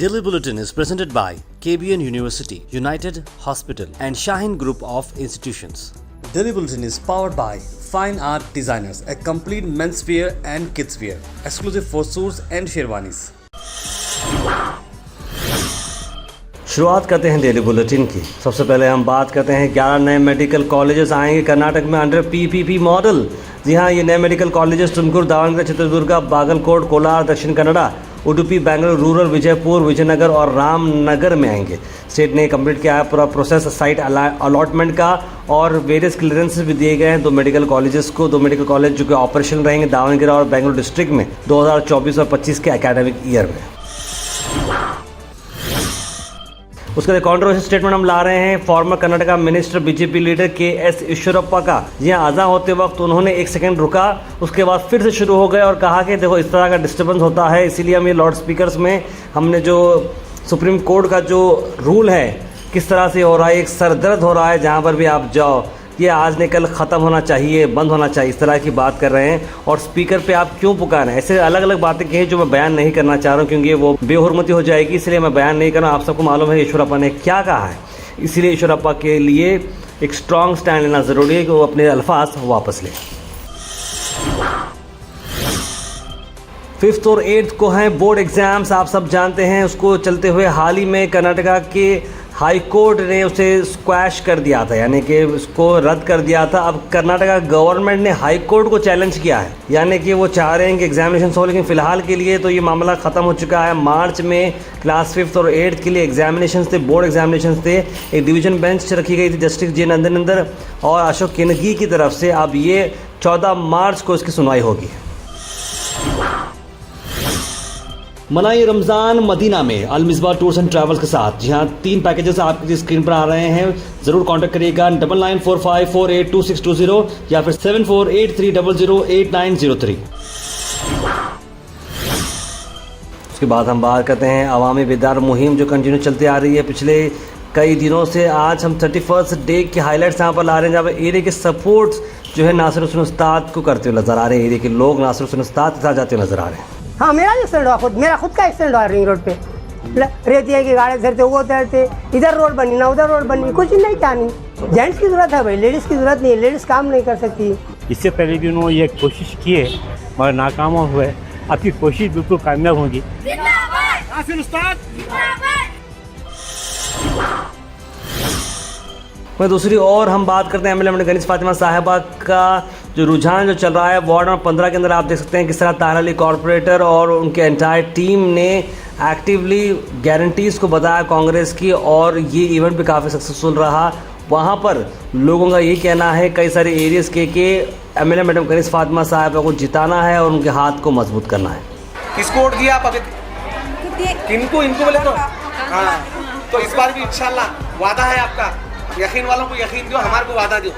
Daily Bulletin is presented by KBN University, United Hospital and Shaheen Group of Institutions. Daily Bulletin is powered by Fine Art Designers, a complete menswear and kidswear, exclusive for suits and sherwanis. शुरुआत करते हैं daily bulletin की। सबसे पहले हम बात करते हैं 11 नए मेडिकल कॉलेजेस आएंगे कर्नाटक में अंडर पीपीपी मॉडल। जी हाँ, ये नए मेडिकल कॉलेजेस तुमकुर, दावणगेरे, चित्रदुर्गा, बागलकोट, कोलार, दक्षिण कन्नड़ा, उडुपी, बेंगलुरु रूरल, विजयपुर, विजयनगर और रामनगर में आएंगे। स्टेट ने कंप्लीट किया है पूरा प्रोसेस साइट अलॉटमेंट का और वेरियस क्लियरेंसेस भी दिए गए हैं दो मेडिकल कॉलेजेस को। दो मेडिकल कॉलेज जो कि ऑपरेशन रहेंगे दावणगेरे और बेंगलुरु डिस्ट्रिक्ट में 2024 और 25 के एकेडमिक ईयर में। उसके बाद कॉन्ट्रोवर्शियल स्टेटमेंट हम ला रहे हैं farmer Karnataka minister BJP leader KS. Eshwarappa का। जी हाँ, आज़ाद होते वक्त उन्होंने एक सेकंड रुका, उसके बाद फिर से शुरू हो गए और कहा कि देखो इस तरह का डिस्टर्बेंस होता है, इसीलिए हम ये लाउड स्पीकर्स में हमने जो सुप्रीम कोर्ट का जो रूल है किस तरह से हो रहा है, एक सरदर्द हो रहा है जहाँ पर भी आप जाओ, ये आज ने कल ख़त्म होना चाहिए, बंद होना चाहिए, इस तरह की बात कर रहे हैं। और स्पीकर पे आप क्यों पुकार रहे हैं, ऐसे अलग अलग बातें कही जो मैं बयान नहीं करना चाह रहा हूँ क्योंकि वो बेहुरमती हो जाएगी, इसलिए मैं बयान नहीं कर रहा हूँ। आप सबको मालूम है ईश्वरप्पा ने क्या कहा है, इसीलिए ईश्वरप्पा के लिए एक स्ट्रॉन्ग स्टैंड लेना ज़रूरी है कि वो अपने अल्फाज वापस लें। 5th और 8th को हैं बोर्ड एग्ज़ाम्स, आप सब जानते हैं। उसको चलते हुए हाल ही में कर्नाटका के हाई कोर्ट ने उसे स्क्वैश कर दिया था, यानी कि उसको रद्द कर दिया था। अब कर्नाटका गवर्नमेंट ने हाई कोर्ट को चैलेंज किया है, यानी कि वो चाह रहे हैं कि एग्जामिनेशन हो, लेकिन फ़िलहाल के लिए तो ये मामला ख़त्म हो चुका है। मार्च में क्लास 5th और 8th के लिए एग्जामिनेशन थे, बोर्ड एग्जामिनेशन थे। एक डिवीज़न बेंच रखी गई थी जस्टिस जे नंदन और अशोक केनगी की तरफ से। अब ये 14 मार्च को इसकी सुनवाई होगी। मनाई रमज़ान मदीना में अल मिसबाह टूर्स एंड ट्रैवल्स के साथ। जी हाँ, 3 पैकेजेस आपकी स्क्रीन पर आ रहे हैं, ज़रूर कांटेक्ट करिएगा 9945482620 या फिर 7483008903। उसके बाद हम बात करते हैं अवामी बेदार मुहिम जो कंटिन्यू चलती आ रही है पिछले कई दिनों से। आज हम 31st डे के हाईलाइट्स यहाँ पर ला रहे हैं जहाँ पर एरिया के सपोर्ट्स जो है नासिर हुसैन उस्ताद को करते हुए नजर आ रहे हैं। एरिया के लोग नासिर हुसैन उस्ताद के साथ जाते हुए नजर आ रहे हैं। हाँ, मेरा एक्सीडेंट हुआ, मेरा खुद का एक्सीडेंट हुआ रिंग रोड पे। रहती है कि गाड़ी धरते वो धरते, इधर रोड बनी ना उधर रोड बनी, कुछ नहीं क्या नहीं। जेंट्स की जरूरत है भाई, लेडीज़ की जरूरत नहीं है, लेडीज़ काम नहीं कर सकती। इससे पहले भी उन्होंने ये कोशिश की है मगर नाकाम हुए। आपकी कोशिश बिल्कुल कामयाब होगी। दूसरी ओर हम बात करते हैं एमएलए गनीज फातिमा साहिबा का जो रुझान जो चल रहा है वार्ड नंबर 15 के अंदर। आप देख सकते हैं किस तरह तारा अली कॉरपोरेटर और उनके एंटायर टीम ने एक्टिवली गारंटीज़ को बताया कांग्रेस की और ये इवेंट भी काफ़ी सक्सेसफुल रहा। वहाँ पर लोगों का ये कहना है कई सारे एरियाज़ के एमएलए मैडम गनीज फातिमा साहिबा को जिताना है और उनके हाथ को मजबूत करना है। किसको वोट दिया आप अभी? किनको? इनको बोले तो हाँ, तो इस बार भी इंशाल्लाह वादा है आपका, यकीन वालों को यकीन दो, हमारे को वादा दो।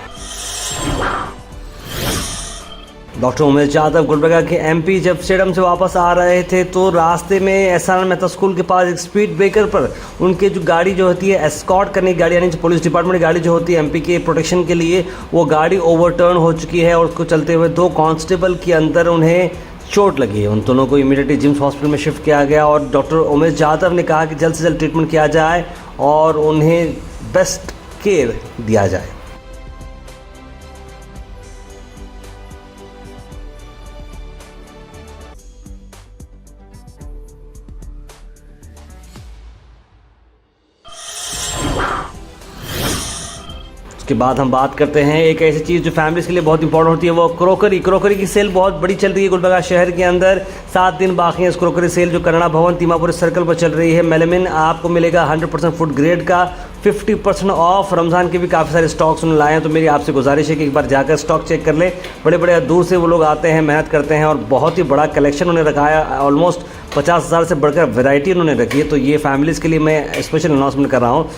डॉक्टर उमेश यादव गुलबर्गा के एमपी जब स्टेडियम से वापस आ रहे थे तो रास्ते में एसआर मेहता स्कूल के पास एक स्पीड ब्रेकर पर उनके जो गाड़ी जो होती है एस्कॉर्ट करने की गाड़ी, यानी पुलिस डिपार्टमेंट की गाड़ी जो होती है एमपी के प्रोटेक्शन के लिए, वो गाड़ी ओवरटर्न हो चुकी है और उसको चलते हुए 2 कांस्टेबल के अंदर उन्हें चोट लगी है। उन दोनों को इमीडिएटली जिम्स हॉस्पिटल में शिफ्ट किया गया और डॉक्टर उमेश यादव ने कहा कि जल्द से जल्द ट्रीटमेंट किया जाए और उन्हें बेस्ट केयर दिया जाए। उसके बाद हम बात करते हैं एक ऐसी चीज़ जो फैमिलीज़ के लिए बहुत इंपॉर्टेंट होती है, वो क्रोकरी की सेल बहुत बड़ी चल रही है गुलबर्गा शहर के अंदर। 7 दिन बाकी है इस क्रोकरी सेल जो कन्नड़ा भवन तीमापुर सर्कल पर चल रही है। मेलामिन आपको मिलेगा 100% फूड ग्रेड का 50% ऑफ। रमज़ान के भी काफ़ी सारे स्टॉक्स उन्होंने लाए हैं, तो मेरी आपसे गुजारिश है कि एक बार जाकर स्टॉक चेक कर ले। बड़े बड़े दूर से वो लोग आते हैं, मेहनत करते हैं और बहुत ही बड़ा कलेक्शन उन्होंने रखा है। ऑलमोस्ट 50,000 से बढ़कर वैरायटी उन्होंने रखी है, तो ये फैमिलीज़ के लिए मैं स्पेशल अनाउंसमेंट कर रहा हूँ।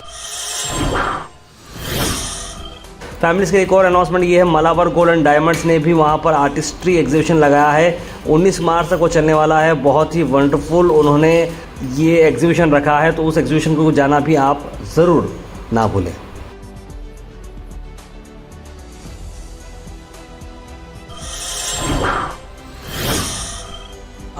फैमिलीज़ का एक और अनाउंसमेंट ये है, मालाबार गोल्ड एंड डायमंड्स ने भी वहाँ पर आर्टिस्ट्री एग्जीबिशन लगाया है। 19 मार्च तक वो चलने वाला है। बहुत ही वंडरफुल उन्होंने ये एग्जीबिशन रखा है, तो उस एग्जीबिशन को जाना भी आप ज़रूर ना भूलें।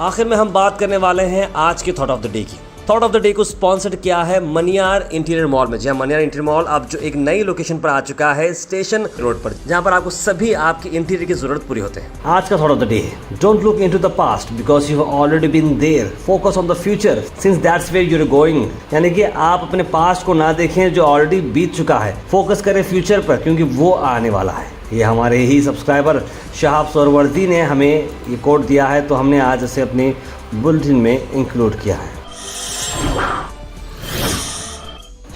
आखिर में हम बात करने वाले हैं आज के थॉट ऑफ द डे की। थॉट ऑफ द डे को स्पॉन्सर्ड किया है मनियार इंटीरियर मॉल में। जहाँ मनियार इंटीरियर मॉल अब जो एक नई लोकेशन पर आ चुका है स्टेशन रोड पर, जहाँ पर आपको सभी आपकी इंटीरियर की जरूरत पूरी होते हैं। आज का थॉट ऑफ द डे है, don't look into the past because you have already been there, focus on the future since that's where you are going. यानी कि आप अपने पास्ट को ना देखें जो ऑलरेडी बीत चुका है, फोकस करें फ्यूचर पर क्योंकि वो आने वाला है। ये हमारे ही सब्सक्राइबर शहाब सोरवर्दी ने हमें ये कोड दिया है, तो हमने आज इसे अपनी बुलेटिन में इंक्लूड किया है।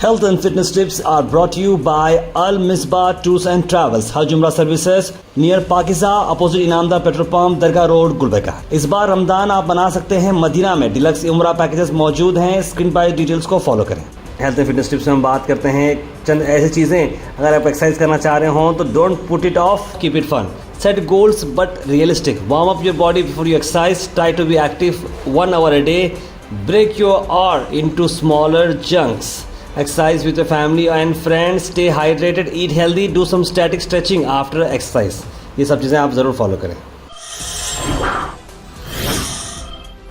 Health and fitness tips are brought to you by Al Misbah Tours and Travels, Hajj Umrah Services near Pakiza, opposite Inamdar petrol pump, Dargah road, Gulbarga. इस बार रमजान आप बना सकते हैं मदीना में। डिलक्स उम्रा पैकेजेस मौजूद हैं, स्क्रीन पर डिटेल्स को फॉलो करें। हेल्थ एंड फिटनेस टिप्स में हम बात करते हैं चंद ऐसी चीज़ें, अगर आप एक्सरसाइज करना चाह रहे हो तो don't put it off, keep it fun. Set goals but realistic. Warm up your body before you exercise. Try to be active 1 hour a day. Break your hour into smaller chunks. Exercise with your family and friends. Stay hydrated. Eat healthy. Do some static stretching after exercise. ये सब चीज़ें आप ज़रूर follow करें।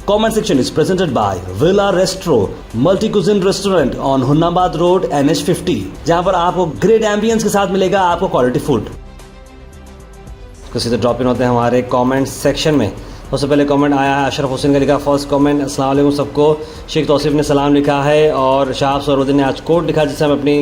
Comment section is presented by Villa Restro, multi-cuisine restaurant on Hunnabad Road, NH50, जहाँ पर आपको great ambience के साथ मिलेगा आपको क्वालिटी फूड। तो सीधे ड्रॉप इन होते हैं हमारे कमेंट सेक्शन में। सबसे पहले कमेंट आया है अशरफ हुसैन का, लिखा फर्स्ट कमेंट, अस्सलाम वालेकुम सबको। शेख तौसीफ ने सलाम लिखा है और शहाब सोरवर्दी ने आज कोड लिखा जिसे हम अपनी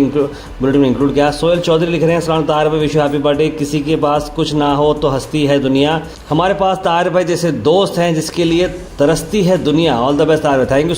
बुलेटिन में इंक्लूड किया। सोहेल चौधरी लिख रहे हैं सलाम ताहिर भाई, विश यू हैप्पी बर्थडे। किसी के पास कुछ ना हो तो हंसती है दुनिया, हमारे पास ताहिर भाई जैसे दोस्त हैं जिसके लिए तरसती है दुनिया। ऑल द बेस्ट ताहिर भाई, thank you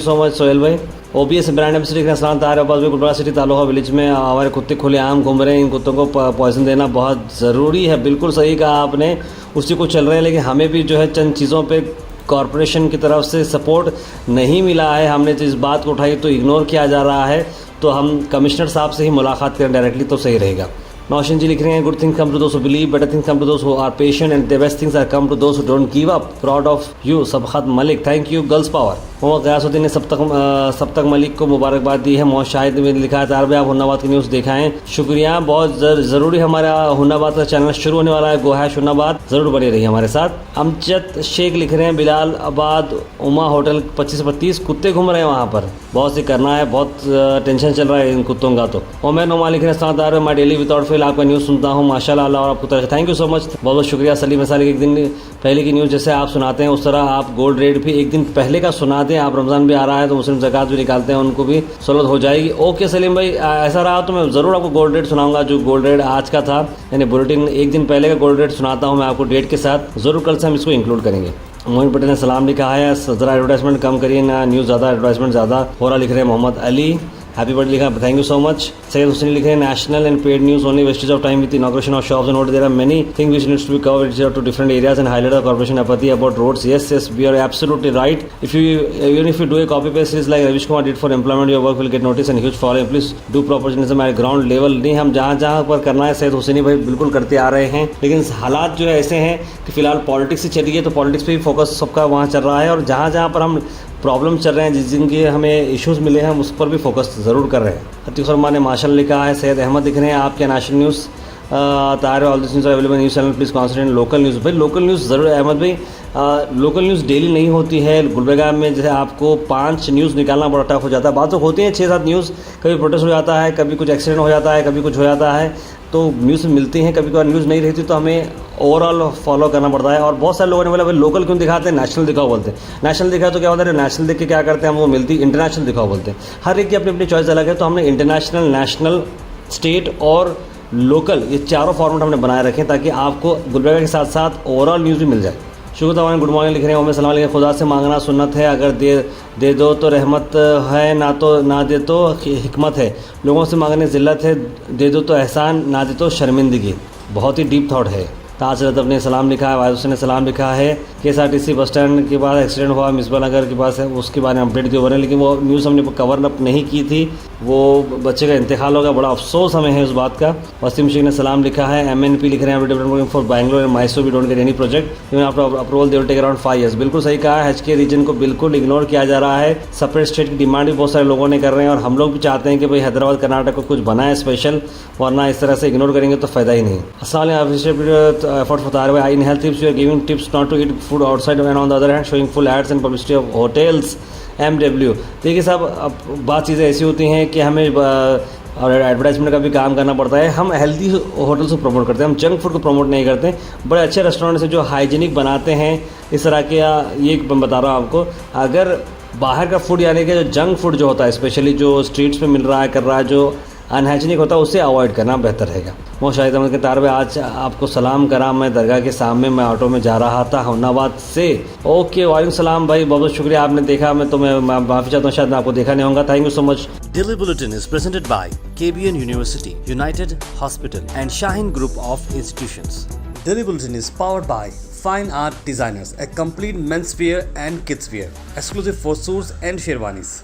so much Sohail भाई। OBS ब्रांड एम्बेसडर लिख रहे हैं सलाम ताहिर अब्बास भाई, गुलबर्गा सिटी तालुका विलेज में हमारे कुत्ते खुले आम घूम रहे हैं, इन कुत्तों को पॉइजन देना बहुत ज़रूरी है। बिल्कुल सही कहा आपने, उसी को चल रहे हैं, लेकिन हमें भी जो है चंद चीज़ों पे कॉरपोरेशन की तरफ से सपोर्ट नहीं मिला है। हमने तो इस बात को उठाई तो इग्नोर किया जा रहा है, तो हम कमिश्नर साहब से ही मुलाकात करें डायरेक्टली तो सही रहेगा। नौशन जी लिख रहे हैं good things come to those who believe, better things come to those who are patient and the best things are come to those who don't give up, proud of you Sabkhat Malik, thank you girls power. Mohammad Gayasuddin ने सबतक मलिक को मुबारकबाद दी है। मोहम्मद शाहिद ने लिखा है तार भाई आप हुन्नाबाद की न्यूज़ दिखाएं, शुक्रिया, बहुत ज़रूरी। हमारा हुन्नाबाद का चैनल शुरू होने वाला है, गो हैश हुन्नाबाद, ज़रूर बने रहिए हमारे साथ। अमजद शेख लिख रहे हैं बिलाल आबाद उमा होटल 25-32 कुत्ते घूम रहे हैं वहाँ पर, बहुत सी करना है, बहुत टेंशन चल रहा है इन कुत्तों का। तो ओमर नोमा लिख रहे हैं तार भाई, मैं डेली विदाउट फेल आपका न्यूज़ सुनता हूँ, माशाल्लाह अल्लाह और आपको तरह, थैंक यू सो मच, बहुत बहुत शुक्रिया। सलीम साली एक दिन पहले की न्यूज़ जैसे आप सुनाते हैं उस तरह आप गोल्ड रेट भी एक दिन पहले का सुना दें। आप रमज़ान भी आ रहा है तो मुस्लिम ज़कात भी निकालते हैं, उनको भी सहूलत हो जाएगी। ओके सलीम भाई, ऐसा रहा तो मैं ज़रूर आपको गोल्ड रेट सुनाऊंगा जो गोल्ड रेट आज का था, यानी बुलेटिन एक दिन पहले का गोल्ड रेट सुनाता हूँ मैं आपको डेट के साथ, ज़रूर कल से हम इसको इंक्लूड करेंगे। मोहिन पटेल ने सलाम लिखा है, ज़रा एडवर्टाइजमेंट कम करिए ना, न्यूज़ ज़्यादा एडवर्टाइजमेंट ज़्यादा हो रहा, लिख रहे हैं मोहम्मद अली, हैप्पी बर्थडे लिखा, thank you so much. Syed Hussain लिखे हैं national and paid news only wastage of time with inauguration of shops and road, there are many things which needs to be covered to different areas and highlight the corporation apathy about roads. Yes, we are absolutely right. Even if you do a copy paste series like Ravish Kumar did for employment, your work will get noticed and huge following. Please do proper journalism at ground level. नहीं, हम जहाँ पर करना है सैयद हुसैनी भाई बिल्कुल करते आ रहे हैं, लेकिन हालात जो है ऐसे हैं कि फिलहाल पॉलिटिक्स ही चली है, तो पॉलिटिक्स पे भी फोकस सबका वहाँ चल रहा है, और जहाँ पर हम प्रॉब्लम चल रहे हैं जिनके हमें इश्यूज़ मिले हैं हम उस पर भी फोकस ज़रूर कर रहे हैं। अतीक शर्मा ने माशाल्लाह लिखा है, सैयद अहमद दिख रहे हैं आपके नेशनल न्यूज़ तार all this news available news channel, please concentrate local news. भाई लोकल न्यूज़ ज़रूर अहमद भाई, लोकल न्यूज़ डेली नहीं होती है। गुलबर्गा में जैसे आपको 5 न्यूज़ निकालना बड़ा टफ हो जाता है, बात तो होती है 6-7 न्यूज़, कभी प्रोटेस्ट हो जाता है, कभी कुछ एक्सीडेंट हो जाता है, कभी कुछ हो जाता है, तो न्यूज़ मिलती हैं, कभी कभी न्यूज़ नहीं रहती तो हमें ओवरऑल फॉलो करना पड़ता है। और बहुत सारे लोगों ने बोला भाई लोकल क्यों दिखाते हैं, नेशनल दिखाओ बोलते हैं। नेशनल दिखाओ तो क्या होता है, नेशनल देख के क्या करते हैं हम, वो मिलती इंटरनेशनल दिखाओ बोलते हैं। हर एक की अपनी अपनी चॉइस अलग है, तो हमने इंटरनेशनल, नेशनल, स्टेट और लोकल ये चारों फॉर्मेट हमने बनाए रखे हैं ताकि आपको गुलबर्गा के साथ साथ ओवरऑल न्यूज़ भी मिल जाए। शुक्र तवान गुड मॉर्निंग लिख रहे हैं, ओमे सलाम अलैकुम, खुदा से मांगना सुन्नत है, अगर दे दो तो रहमत है, ना दे तो हिकमत है, लोगों से मांगने ज़िल्लत है, दे दो तो एहसान, ना दे तो शर्मिंदगी। बहुत ही डीप थॉट है। ताज रतब ने सलाम लिखा है, वायद हुसैन ने सलाम लिखा है, KSRTC बस स्टैंड के बाद एक्सीडेंट हुआ मिसबा नगर के पास है, उसके बारे में अपडेट दिए बने, लेकिन वो न्यूज़ हमने कवर अप नहीं की थी, वो बच्चे का इंतकाल होगा, बड़ा अफसोस हमें है उस बात का। वसीम शेख ने सलाम लिखा है, MNP लिख रहे हैं for Bangalore and Mysore we don't get any project even after approval they will take around 5 years। बिल्कुल सही कहा है, HK रीजन को बिल्कुल इग्नोर किया जा रहा है, सेपरेट स्टेट की डिमांड भी बहुत सारे लोगों ने कर रहे हैं, और हम लोग भी चाहते हैं कि भाई हैदराबाद कर्नाटक को कुछ बनाए स्पेशल, वरना इस तरह से इग्नोर करेंगे तो फ़ायदा ही नहीं। एफर्ट फतार भाई, in health tips you are giving tips not to eat food outside and on the other hand showing full ads and publicity of hotels MW। देखिए साहब, अब बात चीज़ें ऐसी होती हैं कि हमें और एडवर्टाइजमेंट का भी काम करना पड़ता है। हम हेल्दी होटल्स को प्रमोट करते हैं, हम जंक फूड को प्रमोट नहीं करते। बड़े अच्छे रेस्टोरेंट से जो हाइजीनिक बनाते हैं इस तरह के, ये मैं बता रहा हूँ आपको, अगर बाहर का फूड यानी कि जो जंक फूड जो होता है, स्पेशली जो स्ट्रीट्स पे मिल रहा है, कर रहा है, जो अनहाइजीनिक होता है, उससे अवॉइड करना बेहतर रहेगा। मैं शाहिद अहमद के तार पे आज आपको सलाम करा। मैं दरगाह के सामने मैं ऑटो में जा रहा था हुन्नाबाद से। ओके, वालेकुम सलाम भाई, बहुत बहुत शुक्रिया, आपने देखा। मैं माफ़ी चाहता हूँ, शायद मैं आपको देखा नहीं होगा। Thank you so much. Daily Bulletin is presented by KBN University, United Hospital and Shaheen Group of Institutions. Daily Bulletin is powered by Fine Art Designers, a complete menswear and kidswear, exclusive for suits and sherwanis.